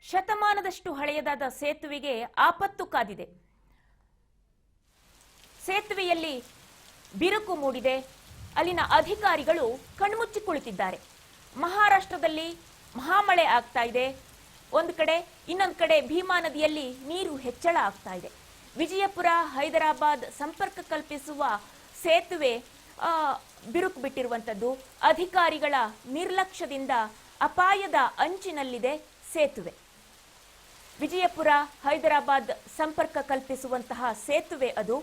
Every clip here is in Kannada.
ಶತಮಾನದಷ್ಟು ಹಳೆಯದಾದ ಸೇತುವೆಗೆ ಆಪತ್ತು ಕಾದಿದೆ. ಸೇತುವೆಯಲ್ಲಿ ಬಿರುಕು ಮೂಡಿದೆ. ಅಲ್ಲಿನ ಅಧಿಕಾರಿಗಳು ಕಣ್ಮುಚ್ಚಿ ಕುಳಿತಿದ್ದಾರೆ. ಮಹಾರಾಷ್ಟ್ರದಲ್ಲಿ ಮಹಾಮಳೆ ಆಗ್ತಾ ಇದೆ ಒಂದು ಕಡೆ, ಇನ್ನೊಂದು ಕಡೆ ಭೀಮಾ ನದಿಯಲ್ಲಿ ನೀರು ಹೆಚ್ಚಳ ಆಗ್ತಾ ಇದೆ. ವಿಜಯಪುರ ಹೈದರಾಬಾದ್ ಸಂಪರ್ಕ ಕಲ್ಪಿಸುವ ಸೇತುವೆ ಬಿರುಕು ಬಿಟ್ಟಿರುವಂತದ್ದು. ಅಧಿಕಾರಿಗಳ ನಿರ್ಲಕ್ಷ್ಯದಿಂದ ಅಪಾಯದ ಅಂಚಿನಲ್ಲಿದೆ ಸೇತುವೆ. ವಿಜಯಪುರ ಹೈದರಾಬಾದ್ ಸಂಪರ್ಕ ಕಲ್ಪಿಸುವಂತಹ ಸೇತುವೆ ಅದು.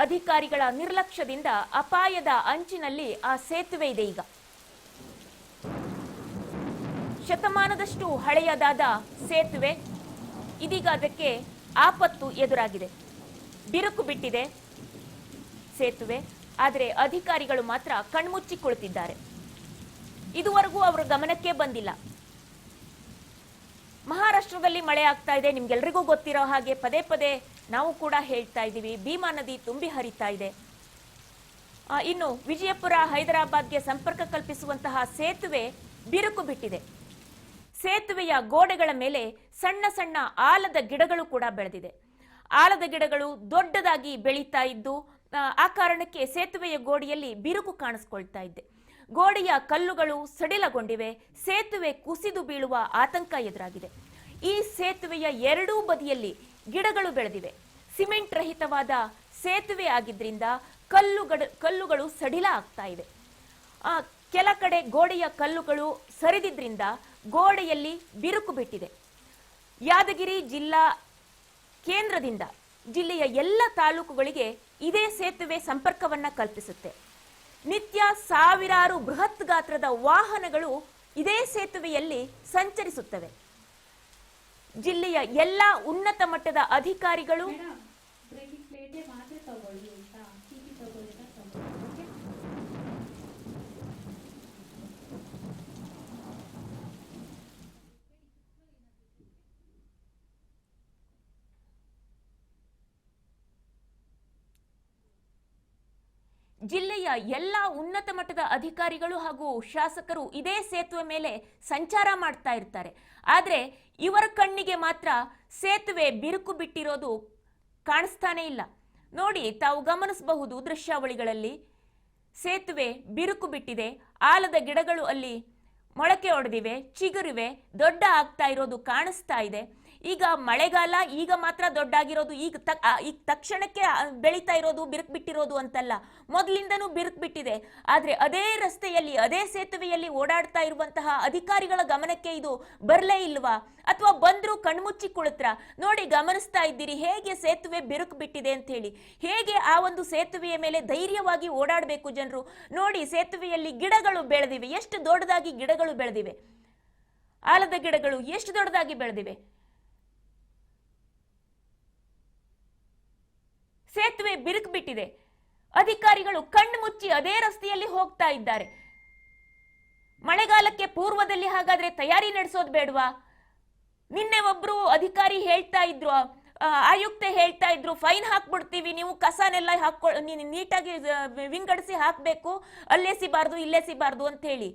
ಅಧಿಕಾರಿಗಳ ನಿರ್ಲಕ್ಷ್ಯದಿಂದ ಅಪಾಯದ ಅಂಚಿನಲ್ಲಿ ಆ ಸೇತುವೆ ಇದೆ. ಈಗ ಶತಮಾನದಷ್ಟು ಹಳೆಯದಾದ ಸೇತುವೆ, ಇದೀಗ ಅದಕ್ಕೆ ಆಪತ್ತು ಎದುರಾಗಿದೆ. ಬಿರುಕು ಬಿಟ್ಟಿದೆ ಸೇತುವೆ, ಆದರೆ ಅಧಿಕಾರಿಗಳು ಮಾತ್ರ ಕಣ್ಮುಚ್ಚಿ ಕುಳಿತಿದ್ದಾರೆ. ಇದುವರೆಗೂ ಅವರ ಗಮನಕ್ಕೆ ಬಂದಿಲ್ಲ. ಮಹಾರಾಷ್ಟ್ರದಲ್ಲಿ ಮಳೆ ಆಗ್ತಾ ಇದೆ, ನಿಮ್ಗೆಲ್ರಿಗೂ ಗೊತ್ತಿರೋ ಹಾಗೆ ಪದೇ ಪದೇ ನಾವು ಕೂಡ ಹೇಳ್ತಾ ಇದ್ದೀವಿ. ಭೀಮಾ ನದಿ ತುಂಬಿ ಹರಿತಾ ಇದೆ. ಇನ್ನು ವಿಜಯಪುರ ಹೈದರಾಬಾದ್ಗೆ ಸಂಪರ್ಕ ಕಲ್ಪಿಸುವಂತಹ ಸೇತುವೆ ಬಿರುಕು ಬಿಟ್ಟಿದೆ. ಸೇತುವೆಯ ಗೋಡೆಗಳ ಮೇಲೆ ಸಣ್ಣ ಸಣ್ಣ ಆಲದ ಗಿಡಗಳು ಕೂಡ ಬೆಳೆದಿದೆ. ಆಲದ ಗಿಡಗಳು ದೊಡ್ಡದಾಗಿ ಬೆಳೀತಾ ಇದ್ದು ಆ ಕಾರಣಕ್ಕೆ ಸೇತುವೆಯ ಗೋಡೆಯಲ್ಲಿ ಬಿರುಕು ಕಾಣಿಸ್ಕೊಳ್ತಾ ಇದೆ. ಗೋಡೆಯ ಕಲ್ಲುಗಳು ಸಡಿಲಗೊಂಡಿವೆ. ಸೇತುವೆ ಕುಸಿದು ಬೀಳುವ ಆತಂಕ ಎದುರಾಗಿದೆ. ಈ ಸೇತುವೆಯ ಎರಡೂ ಬದಿಯಲ್ಲಿ ಗಿಡಗಳು ಬೆಳೆದಿವೆ. ಸಿಮೆಂಟ್ ರಹಿತವಾದ ಸೇತುವೆ ಆಗಿದ್ರಿಂದ ಕಲ್ಲುಗಳು ಸಡಿಲ ಆಗ್ತಾ ಇವೆ. ಕೆಲ ಕಡೆ ಗೋಡೆಯ ಕಲ್ಲುಗಳು ಸರಿದಿದ್ರಿಂದ ಗೋಡೆಯಲ್ಲಿ ಬಿರುಕು ಬಿಟ್ಟಿದೆ. ಯಾದಗಿರಿ ಜಿಲ್ಲಾ ಕೇಂದ್ರದಿಂದ ಜಿಲ್ಲೆಯ ಎಲ್ಲ ತಾಲೂಕುಗಳಿಗೆ ಇದೇ ಸೇತುವೆ ಸಂಪರ್ಕವನ್ನ ಕಲ್ಪಿಸುತ್ತೆ. ನಿತ್ಯ ಸಾವಿರಾರು ಬೃಹತ್ ಗಾತ್ರದ ವಾಹನಗಳು ಇದೇ ಸೇತುವೆಯಲ್ಲಿ ಸಂಚರಿಸುತ್ತವೆ. ಜಿಲ್ಲೆಯ ಎಲ್ಲ ಉನ್ನತ ಮಟ್ಟದ ಅಧಿಕಾರಿಗಳು ಜಿಲ್ಲೆಯ ಎಲ್ಲ ಉನ್ನತ ಮಟ್ಟದ ಅಧಿಕಾರಿಗಳು ಹಾಗೂ ಶಾಸಕರು ಇದೇ ಸೇತುವೆ ಮೇಲೆ ಸಂಚಾರ ಮಾಡ್ತಾ ಇರ್ತಾರೆ. ಆದರೆ ಇವರ ಕಣ್ಣಿಗೆ ಮಾತ್ರ ಸೇತುವೆ ಬಿರುಕು ಬಿಟ್ಟಿರೋದು ಕಾಣಿಸ್ತಾನೆ ಇಲ್ಲ. ನೋಡಿ, ತಾವು ಗಮನಿಸಬಹುದು ದೃಶ್ಯಾವಳಿಗಳಲ್ಲಿ ಸೇತುವೆ ಬಿರುಕು ಬಿಟ್ಟಿದೆ. ಆಲದ ಗಿಡಗಳು ಅಲ್ಲಿ ಮೊಳಕೆ ಒಡೆದಿವೆ, ಚಿಗುರಿವೆ, ದೊಡ್ಡ ಆಗ್ತಾ ಇರೋದು ಕಾಣಿಸ್ತಾ ಇದೆ. ಈಗ ಮಳೆಗಾಲ, ಈಗ ಮಾತ್ರ ದೊಡ್ಡಾಗಿರೋದು, ಈಗ ತಕ್ಷಣಕ್ಕೆ ಬೆಳೀತಾ ಇರೋದು ಬಿರುಕು ಬಿಟ್ಟಿರೋದು ಅಂತಲ್ಲ, ಮೊದಲಿಂದನೂ ಬಿರುಕು ಬಿಟ್ಟಿದೆ. ಆದ್ರೆ ಅದೇ ರಸ್ತೆಯಲ್ಲಿ ಅದೇ ಸೇತುವೆಯಲ್ಲಿ ಓಡಾಡ್ತಾ ಇರುವಂತಹ ಅಧಿಕಾರಿಗಳ ಗಮನಕ್ಕೆ ಇದು ಬರಲೇ ಇಲ್ವಾ? ಅಥವಾ ಬಂದ್ರು ಕಣ್ಮುಚ್ಚಿ ಕುಳಿತ್ರ? ನೋಡಿ, ಗಮನಿಸ್ತಾ ಇದ್ದೀರಿ ಹೇಗೆ ಸೇತುವೆ ಬಿರುಕು ಬಿಟ್ಟಿದೆ ಅಂತ ಹೇಳಿ. ಹೇಗೆ ಆ ಒಂದು ಸೇತುವೆಯ ಮೇಲೆ ಧೈರ್ಯವಾಗಿ ಓಡಾಡಬೇಕು ಜನರು. ನೋಡಿ, ಸೇತುವೆಯಲ್ಲಿ ಗಿಡಗಳು ಬೆಳೆದಿವೆ. ಎಷ್ಟು ದೊಡ್ಡದಾಗಿ ಗಿಡಗಳು ಬೆಳೆದಿವೆ. ಆಲದ ಗಿಡಗಳು ಎಷ್ಟು ದೊಡ್ಡದಾಗಿ ಬೆಳೆದಿವೆ. ಸೇತುವೆ ಬಿರುಕು ಬಿಟ್ಟಿದೆ. ಅಧಿಕಾರಿಗಳು ಕಣ್ಣು ಮುಚ್ಚಿ ಅದೇ ರಸ್ತೆಯಲ್ಲಿ ಹೋಗ್ತಾ ಇದ್ದಾರೆ. ಮಳೆಗಾಲಕ್ಕೆ ಪೂರ್ವದಲ್ಲಿ ಹಾಗಾದ್ರೆ ತಯಾರಿ ನಡೆಸೋದು ಬೇಡವಾ? ನಿನ್ನೆ ಒಬ್ರು ಅಧಿಕಾರಿ ಹೇಳ್ತಾ ಇದ್ರು, ಆಯುಕ್ತೆ ಹೇಳ್ತಾ ಇದ್ರು, ಫೈನ್ ಹಾಕ್ಬಿಡ್ತೀವಿ, ನೀವು ಕಸನೆಲ್ಲ ನೀಟಾಗಿ ವಿಂಗಡಿಸಿ ಹಾಕ್ಬೇಕು, ಅಲ್ಲೆಸಿಬಾರ್ದು ಇಲ್ಲೆಸಿಬಾರ್ದು ಅಂತ ಹೇಳಿ.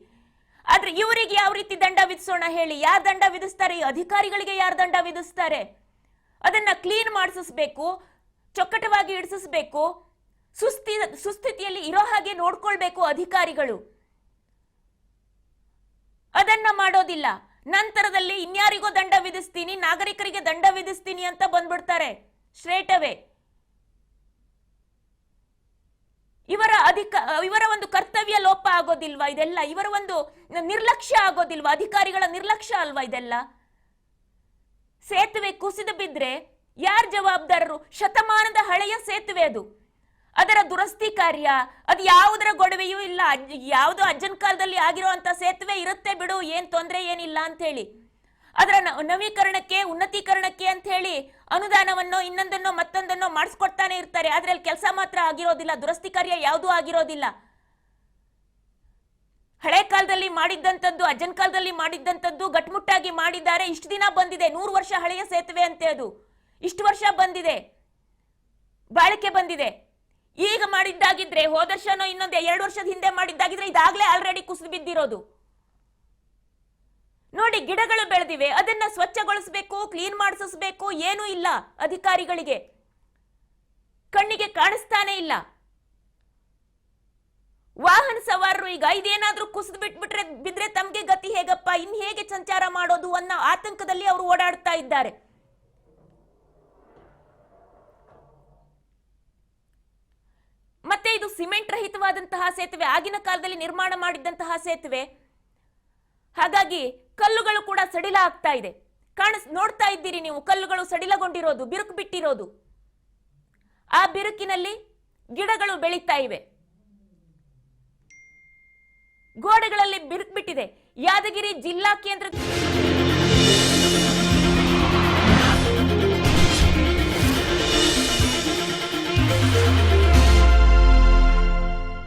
ಆದ್ರೆ ಇವರಿಗೆ ಯಾವ ರೀತಿ ದಂಡ ವಿಧಿಸೋಣ ಹೇಳಿ? ಯಾರು ದಂಡ ವಿಧಿಸ್ತಾರೆ? ಅಧಿಕಾರಿಗಳಿಗೆ ಯಾರು ದಂಡ ವಿಧಿಸ್ತಾರೆ? ಅದನ್ನ ಕ್ಲೀನ್ ಮಾಡಿಸಬೇಕು, ಚೊಕ್ಕಟವಾಗಿ ಇಡಿಸಬೇಕು, ಸುಸ್ಥಿತಿಯಲ್ಲಿ ಇರೋ ಹಾಗೆ ನೋಡ್ಕೊಳ್ಬೇಕು ಅಧಿಕಾರಿಗಳು. ಅದನ್ನ ಮಾಡೋದಿಲ್ಲ. ನಂತರದಲ್ಲಿ ಇನ್ಯಾರಿಗೋ ದಂಡ ವಿಧಿಸ್ತೀನಿ, ನಾಗರಿಕರಿಗೆ ದಂಡ ವಿಧಿಸ್ತೀನಿ ಅಂತ ಬಂದ್ಬಿಡ್ತಾರೆ ಸ್ಟ್ರೇಟ್ ಅವೇ. ಇವರ ಒಂದು ಕರ್ತವ್ಯ ಲೋಪ ಆಗೋದಿಲ್ವಾ ಇದೆಲ್ಲ? ಇವರ ಒಂದು ನಿರ್ಲಕ್ಷ್ಯ ಆಗೋದಿಲ್ವಾ? ಅಧಿಕಾರಿಗಳ ನಿರ್ಲಕ್ಷ್ಯ ಅಲ್ವಾ ಇದೆಲ್ಲ? ಸೇತುವೆ ಕುಸಿದು ಬಿದ್ರೆ ಯಾರು ಜವಾಬ್ದಾರರು? ಶತಮಾನದ ಹಳೆಯ ಸೇತುವೆ ಅದು. ಅದರ ದುರಸ್ತಿ ಕಾರ್ಯ ಅದು ಯಾವುದರ ಗೊಡವೆಯೂ ಇಲ್ಲ. ಯಾವುದೋ ಅಜ್ಜನ ಕಾಲದಲ್ಲಿ ಆಗಿರುವಂತ ಸೇತುವೆ ಇರುತ್ತೆ ಬಿಡು, ಏನ್ ತೊಂದರೆ ಏನಿಲ್ಲ ಅಂತ ಹೇಳಿ. ಅದರ ನವೀಕರಣಕ್ಕೆ, ಉನ್ನತೀಕರಣಕ್ಕೆ ಅಂತ ಹೇಳಿ ಅನುದಾನವನ್ನೋ ಇನ್ನೊಂದನ್ನೋ ಮತ್ತೊಂದನ್ನೋ ಮಾಡಿಸ್ಕೊಡ್ತಾನೆ ಇರ್ತಾರೆ. ಆದ್ರೆ ಅಲ್ಲಿ ಕೆಲಸ ಮಾತ್ರ ಆಗಿರೋದಿಲ್ಲ, ದುರಸ್ತಿ ಕಾರ್ಯ ಯಾವುದೂ ಆಗಿರೋದಿಲ್ಲ. ಹಳೆ ಕಾಲದಲ್ಲಿ ಮಾಡಿದ್ದಂಥದ್ದು, ಅಜ್ಜನ ಕಾಲದಲ್ಲಿ ಮಾಡಿದ್ದಂಥದ್ದು ಗಟ್ಮುಟ್ಟಾಗಿ ಮಾಡಿದ್ದಾರೆ. ಇಷ್ಟು ದಿನ ಬಂದಿದೆ. 100 ವರ್ಷ ಹಳೆಯ ಸೇತುವೆ ಅಂತೆ ಅದು. ಇಷ್ಟು ವರ್ಷ ಬಂದಿದೆ, ಬಾಳಿಕೆ ಬಂದಿದೆ. ಈಗ ಮಾಡಿದ್ದಾಗಿದ್ರೆ ಹೋದ ವರ್ಷನೋ ಇನ್ನೊಂದು 2 ವರ್ಷದ ಹಿಂದೆ ಮಾಡಿದ್ದಾಗಿದ್ರೆ ಇದಾಗ್ಲೇ ಆಲ್ರೆಡಿ ಕುಸಿದು ಬಿದ್ದಿರೋದು. ನೋಡಿ, ಗಿಡಗಳು ಬೆಳೆದಿವೆ, ಅದನ್ನ ಸ್ವಚ್ಛಗೊಳಿಸಬೇಕು, ಕ್ಲೀನ್ ಮಾಡಿಸಬೇಕು, ಏನೂ ಇಲ್ಲ ಅಧಿಕಾರಿಗಳಿಗೆ, ಕಣ್ಣಿಗೆ ಕಾಣಿಸ್ತಾನೆ ಇಲ್ಲ. ವಾಹನ ಸವಾರರು ಈಗ ಇದೇನಾದ್ರೂ ಕುಸಿದು ಬಿದ್ರೆ ತಮ್ಗೆ ಗತಿ ಹೇಗಪ್ಪ, ಇನ್ ಹೇಗೆ ಸಂಚಾರ ಮಾಡೋದು ಅನ್ನೋ ಆತಂಕದಲ್ಲಿ ಅವರು ಓಡಾಡ್ತಾ ಇದ್ದಾರೆ. ಮತ್ತೆ ಇದು ಸಿಮೆಂಟ್ ರಹಿತವಾದಂತಹ ಸೇತುವೆ, ಆಗಿನ ಕಾಲದಲ್ಲಿ ನಿರ್ಮಾಣ ಮಾಡಿದಂತಹ ಸೇತುವೆ, ಹಾಗಾಗಿ ಕಲ್ಲುಗಳು ಕೂಡ ಸಡಿಲ ಆಗ್ತಾ ಇದೆ. ನೋಡ್ತಾ ಇದ್ದೀರಿ ನೀವು, ಕಲ್ಲುಗಳು ಸಡಿಲಗೊಂಡಿರೋದು, ಬಿರುಕು ಬಿಟ್ಟಿರೋದು. ಆ ಬಿರುಕಿನಲ್ಲಿ ಗಿಡಗಳು ಬೆಳೀತಾ ಇವೆ, ಗೋಡೆಗಳಲ್ಲಿ ಬಿರುಕು ಬಿಟ್ಟಿದೆ. ಯಾದಗಿರಿ ಜಿಲ್ಲಾ ಕೇಂದ್ರ